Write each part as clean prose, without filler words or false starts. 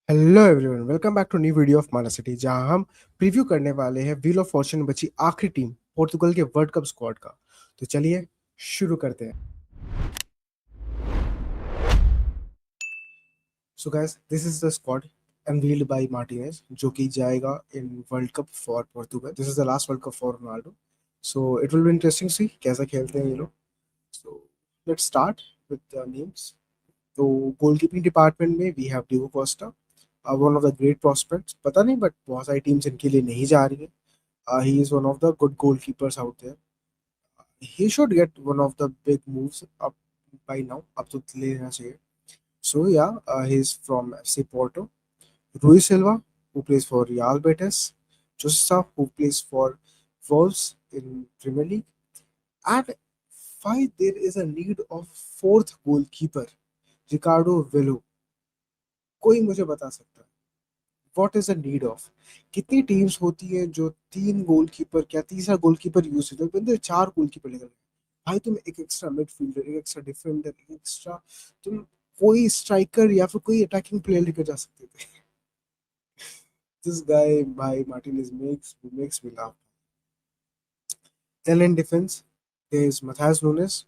Hello everyone, welcome back to new video of Man City, जहां हम preview करने वाले हैं व्हील ऑफ फॉर्चून में बची आखिरी टीम पोर्तुगल के वर्ल्ड कप स्क्वाड का। तो चलिए शुरू करते हैं। So guys, this is the squad unveiled by Martinez, जो कि जाएगा in world cup for Portugal. This is the last world cup for Ronaldo. So it will be interesting see कैसा खेलते हैं ये लोग। So let's start with the names. तो goalkeeping department में we have Diogo Costa, one of the great prospects. पता नहीं, but बहुत सारी टीम्स इनके लिए नहीं जा रही है। He is one of the good goalkeepers out there. He should get one of the big moves up by now, up to लेना चाहिए. So yeah, he's from FC Porto. Rui Silva, who plays for Real Betis. Joseph, who plays for Wolves in Premier League. And why there is a need of fourth goalkeeper, Ricardo Velo. कोई मुझे बता सकता है what is the need of? कितनी teams होती है जो तीन गोलकीपर, क्या तीसरा गोलकीपर यूज होता है, बंदे चार गोलकीपर लेकर भाई तुम एक एक्स्ट्रा मिडफील्डर, एक एक्स्ट्रा डिफेंडर, एक एक्स्ट्रा तुम कोई स्ट्राइकर या फिर कोई अटैकिंग प्लेयर लेकर जा सकते थे। दिस गाय भाई Martinez makes me laugh. Then in defense, there is Matthias Nunes,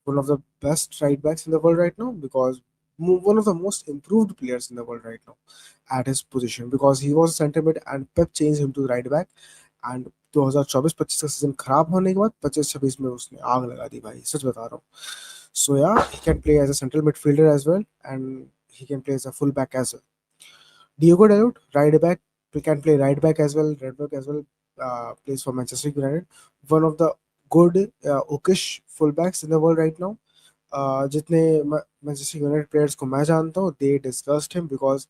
one of the best right backs in the world right now, because one of the most improved players in the world right now at his position, because he was center mid and Pep changed him to right back. And 2024-25 का season खराब होने के बाद 25-26 में उसने आग लगा दी भाई, सच बता रहा हूँ. So yeah, he can play as a central midfielder as well, and he can play as a full back as well. Diogo Dalot, right back, he can play right back as well, right back as well. Plays for Manchester United, one of the good hookish fullbacks in the world right now. जितने Manchester United players को मैं जानता हूँ, they discussed him because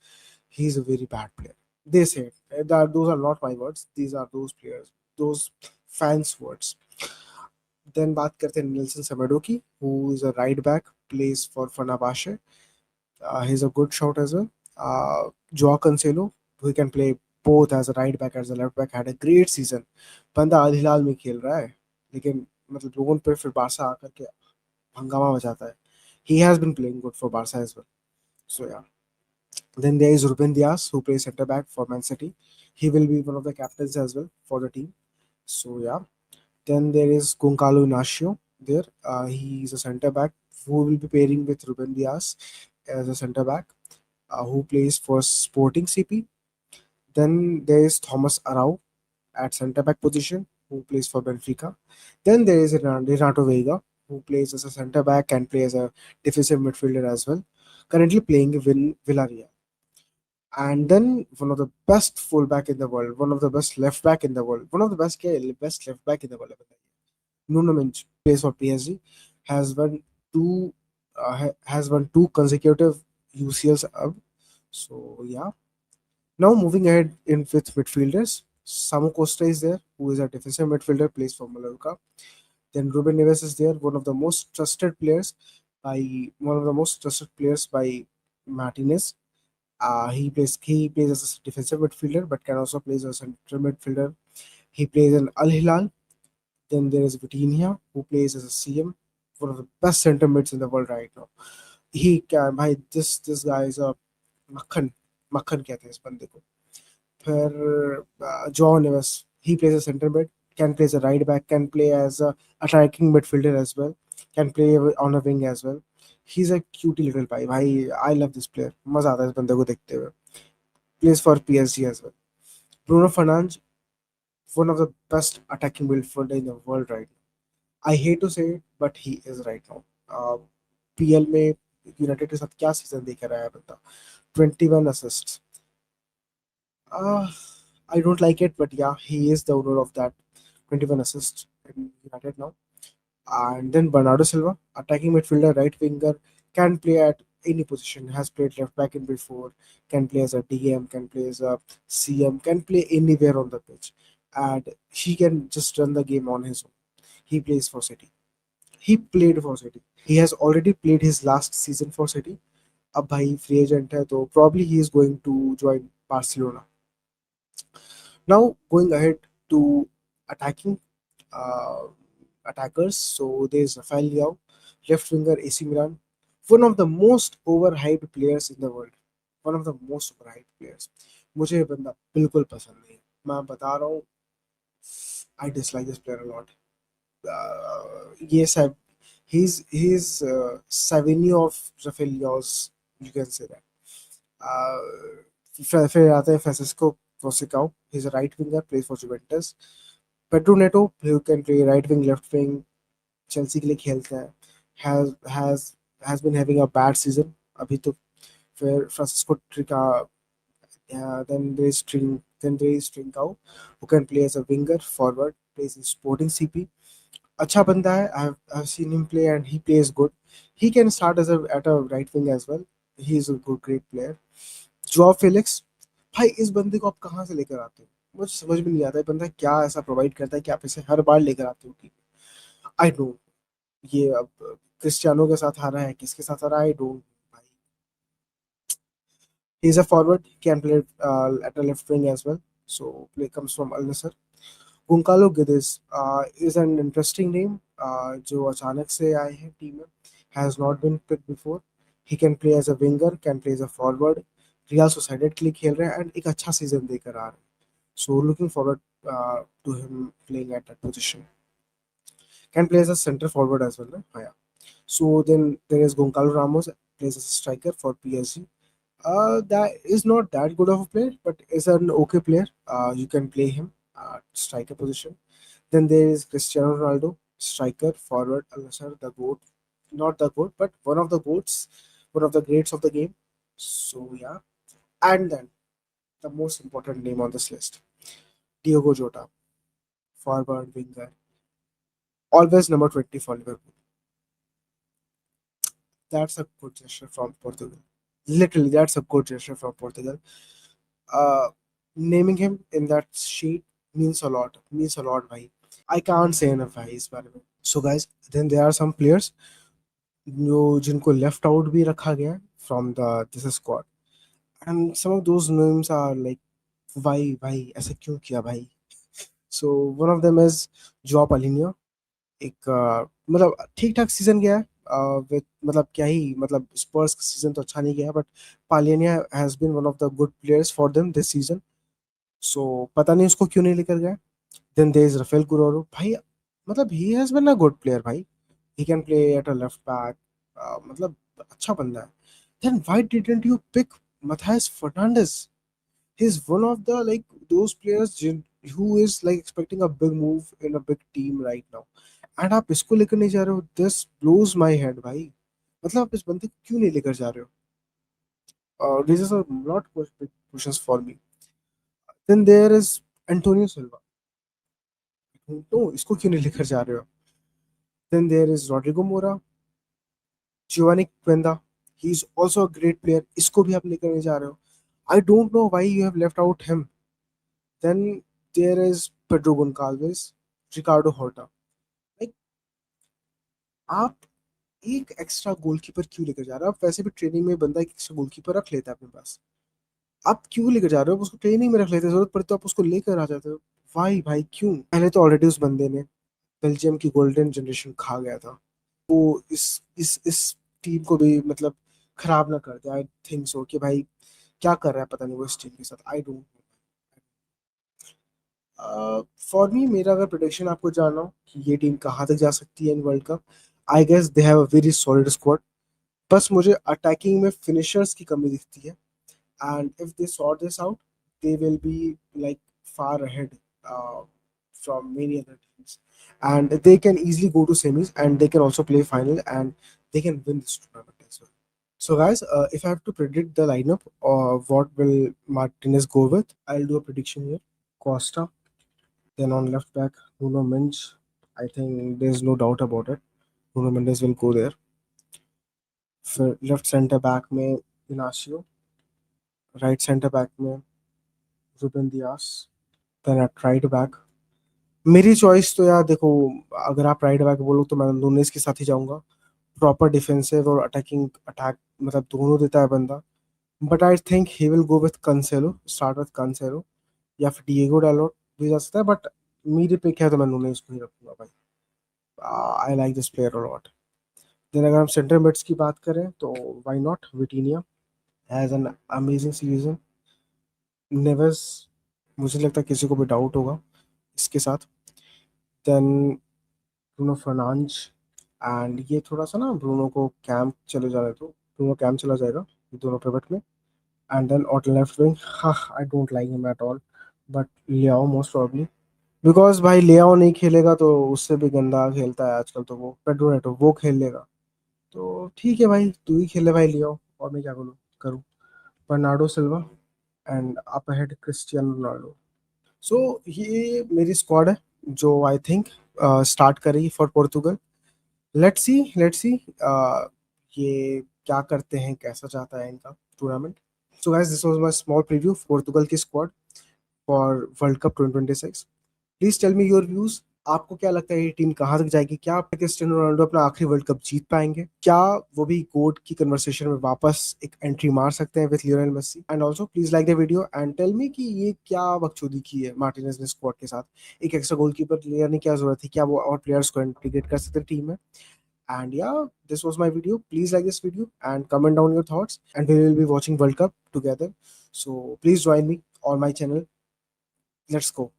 he is a very bad player. They say those are not my words, these are those players, those fans words. Then बात करते हैं Nelson Semedo की, who is a right back, place for फनाबाशे. He is a good shot as well. Joao Cancelo, who can play both as a right back as a left back, had a great season. बंदा अल हिलाल में खेल रहा है, लेकिन मतलब लोगों पे फिर बारसा आकर के हंगामा मचाता है. He has been playing good for Barca as well. So yeah. Then there is Ruben Dias, who plays centre back for Man City. He will be one of the captains as well for the team. So yeah. Then there is Goncalo Inacio there. He is a centre back who will be pairing with Ruben Dias as a centre back, who plays for Sporting CP. Then there is Thomas Arau at centre back position, who plays for Benfica. Then there is Renato Vega, who plays as a centre back and plays as a defensive midfielder as well, currently playing in Villarreal. And then one of the best fullback in the world, one of the best left back in the world, one of the best left back in the world, Nuno Mendes, plays for PSG, has won two consecutive UCLs up. So yeah. Now moving ahead in with midfielders, Samu Costa is there, who is a defensive midfielder, plays for Mallorca. Then Ruben Neves is there, one of the most trusted players by Martinez. He plays as a defensive midfielder, but can also play as a central midfielder. He plays in Al Hilal. Then there is Vitinha, who plays as a CM, one of the best center mids in the world right now. He can, भाई this guy is a मक्खन मक्खन कहते हैं इस बंदे को. फिर Joao Neves, he plays a center mid, can play as a right back, can play as a attacking midfielder as well, can play on a wing as well. He's a cutie little pie. भाई I love this player. मजा आता है इस बंदे को देखते हुए. Plays for PSG as well. Bruno Fernandes, one of the best attacking midfielder in the world right now. I hate to say it, but he is right now. PL में United के साथ क्या सीजन देख रहा है बंदा. 21 assists. uh, I don't like it, but yeah, he is the owner of that 21 assists in United now. And then Bernardo Silva, attacking midfielder, right winger, can play at any position, has played left back in before, can play as a DM, can play as a CM, can play anywhere on the pitch. And he can just run the game on his own. He plays for City. He played for City. He has already played his last season for City. अब भाई free agent है, तो probably he is going to join Barcelona. Now going ahead to attacking uh, attackers. So there's Rafael Leao, left winger AC Milan, one of the most overhyped players in the world. One of the most bright players. मुझे ये बंदा बिल्कुल पसंद नहीं है, मैं बता रहा हूँ। I dislike this player a lot. ये सब he's Savinio of Rafaelios, you can say that. फिर आता है Francisco फोसिकाओ, he's a right winger, plays for Juventus. Pedro Neto, who can play right wing, left wing, Chelsea के लिए खेलता है, has has has been having a bad season अभी तो। फिर Francisco ट्रिका, then there is Trincao, who can play as a winger forward, plays in Sporting CP. अच्छा बंदा है, I've seen him play and he plays good. He can start as a at a right wing as well. He is a good great player. Joao Felix, भाई इस बंदे को आप कहाँ से लेकर आते हो? मुझे समझ में नहीं आता है बंदा क्या ऐसा प्रोवाइड करता है कि आप इसे हर बार लेकर आते हो टीम में। आई डोंट, ये अब क्रिस्टियानो के साथ आ रहा है, किसके साथ आ रहा है, आई डोंट। भाई he is a forward, can play at a left wing as well, so play comes from Al Nassr. Goncalo Guedes is an interesting name, जो अचानक से आए हैं टीम में, has not been picked before. He can play as a winger, can play as a forward. Real Sociedad के लिए खेल रहे हैं एंड एक अच्छा सीजन देकर आ रहे हैं, so looking forward to him playing at that position. Can play as a center forward as well, right? Oh, yeah. So then there is Goncalo Ramos, plays as a striker for PSG. That is not that good of a player, but is an okay player. You can play him striker position. Then there is Cristiano Ronaldo, striker, forward, Al Nassr, the goat, not the goat, but one of the goats, one of the greats of the game. So yeah, and then the most important name on this list, Diogo Jota, forward, winger, always number 20 for Liverpool. That's a good gesture from Portugal. Literally, that's a good gesture from Portugal. uh, Naming him in that sheet means a lot. Means a lot, bhai. I can't say enough, bhai, इस बारे में. So guys, then there are some players जो जिनको left out भी रखा गया है from the this squad, and some of those names are like, why भाई ऐसा क्यों किया भाई? So one of them is Joao Palinho. एक मतलब ठीक ठाक सीजन गया है, with मतलब क्या ही मतलब स्पर्स का सीजन तो अच्छा नहीं गया, but Palhinha has been one of the good players for them this season, सो पता नहीं उसको क्यों नहीं लेकर गया। Then there is Raphael Guerreiro, भाई मतलब he has been a good player भाई, he can play at a left back, मतलब अच्छा बंदा है। Then why didn't you pick Matthias Fernandes? He's one of the like those players who is like expecting a big move in a big team right now, and आप इसको लेकर नहीं जा रहे हो, दिस ब्लोज माय हेड भाई। मतलब आप इस बंदे को क्यों नहीं लेकर जा रहे हो? This is not questions for me. Then there is Antonio Silva, तो इसको क्यों नहीं लेकर जा रहे हो? Then there is Rodrigo Mora, Giovanni Quenda, he is also a great player, इसको भी आप लेकर नहीं जा रहे हो। I don't know why you have left out him. Then there is Pedro Goncalves, Ricardo Horta. Like आप एक एक्स्ट्रा गोलकीपर क्यों लेकर जा रहे हो? आप वैसे भी ट्रेनिंग में बंदा एक एक्स्ट्रा गोलकीपर रख लेता है अपने पास, आप क्यों लेकर जा रहे हो? उसको ट्रेनिंग में रख लेते, जरूरत पड़ती तो आप उसको लेकर आ जाते हो। भाई भाई क्यों? पहले तो ऑलरेडी उस बंदे ने बेल्जियम की गोल्डन जनरेशन खा गया था, वो इस टीम को भी मतलब खराब ना कर दे। आई थिंक सो कि भाई क्या कर रहा है पता नहीं वो इस टीम के साथ, आई डोंट। फॉर मी, मेरा अगर प्रोडिक्शन आपको जानना हो कि ये टीम कहाँ तक जा सकती है in world cup, I guess they have a very solid squad. बस मुझे अटैकिंग में फिनिशर्स की कमी दिखती है, and if they sort this out, they will be like far ahead from many other teams, and they can easily go to semis, and they can also play final, and they can win this tournament as well. So guys, if I have to predict the lineup, what will Martinez go with? I'll do a prediction here. Costa, then on left back Nuno Mendes. I think there's no doubt about it, Nuno Mendes will go there. फिर left centre back में Inacio, right centre back में Ruben Dias, then at right back मेरी choice तो यार देखो, अगर आप right back बोलो तो मैं नूनेस के साथ ही जाऊंगा। प्रॉपर डिफेंसिव और अटैकिंग अटैक मतलब दोनों देता है बंदा, but I think he will go with कंसेलो, start with कंसेलो, या फिर डिएगो डालो भी जा सकता है, बट मेरी पिक है तो मैं नूनेस को ही रखूंगा भाई। I like this player a lot. Then अगर हम सेंटर मिड्स की बात करें तो why not Vitinha, has an amazing season. Neves, मुझे लगता है किसी को भी डाउट होगा इसके साथ। देन ब्रूनो फर्नांज, एंड ये थोड़ा सा ना ब्रूनो को कैंप चले जा रहे, तो ब्रूनो कैंप चला जाएगा ये दोनों पिवट में। And then on left wing, हाँ I don't like him at all, but Leao most probably, because भाई लियाओ नहीं खेलेगा तो उससे भी गंदा खेलता है आजकल, तो वो पेड्रो नेटो वो खेल लेगा। तो ठीक है भाई, तू ही खेले भाई लियाओ, और मैं क्या करूँ। Bernardo Silva and up ahead Cristiano Ronaldo. So ये मेरी स्क्वाड है जो आई थिंक स्टार्ट करेगी फॉर पोर्तुगल। लेट्स सी ये क्या करते हैं, कैसा जाता है इनका tournament. So guys, this was my small preview Portugal की squad for world cup 2026। Please tell me your views. आपको क्या लगता है ये टीम कहाँ तक जाएगी? क्या क्रिस्टियानो रोनाल्डो अपना आखिरी वर्ल्ड कप जीत पाएंगे? क्या वो भी गोट की कन्वर्सेशन में वापस एक एंट्री मार सकते हैं with Lionel Messi? And also please like the video and tell me कि ये क्या बकचोदी की है मार्टिनेज ने स्क्वाड के साथ। एक एक्स्ट्रा गोलकीपर लेने की क्या जरूरत थी? क्या वो और प्लेयर्स को इंटीग्रेट कर सकते टीम में? And yeah, this was my video. Please like this video and comment down your thoughts. And we will be watching World Cup together. So please join me on my channel. Let's go.